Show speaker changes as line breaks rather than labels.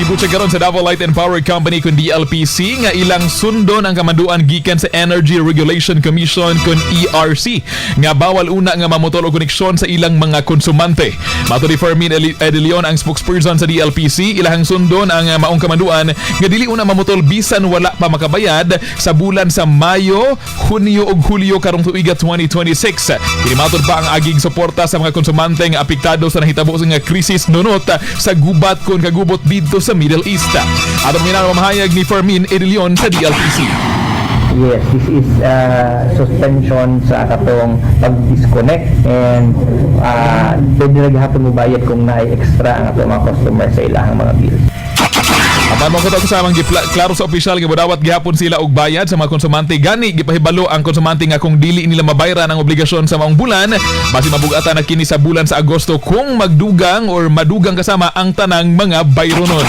Ibutsa karon sa Davao Light and Power Company kun DLPC nga ilang sundon ang kamanduan gikan sa Energy Regulation Commission kun ERC nga bawal una nga mamutol og koneksyon sa ilang mga konsumante. Mato ni Fermin Edelion ang spokesperson sa DLPC, ilahang sundon ang maong kamanduan nga dili una mamutol bisan wala pa makabayad sa bulan sa Mayo, Hunyo ug Hulyo karong tuiga 2026. Kinimatod pa ang aging suporta sa mga konsumante nga apektado sa nahitabo sa nga krisis nunot sa gubat kun kagubot didto sa Middle East. Atong minamahayag ni Fermin Edelion sa DLPC.
Yes, this is suspension sa katong pag-disconnect and pwede na gihapon mo bayad kung na-extra ang atong mga customer sa ilahang mga bills.
Apan mo ko kasamang klaro sa opisyal nga bodawat gihapon sila og bayad sa mga konsumante gani gipahibalo ang konsumante nga kung dili nila mabayaran ang obligasyon sa maong bulan basi mabug-atan na kini sa bulan sa Agosto kung magdugang or madugang kasama ang tanang mga bayronon.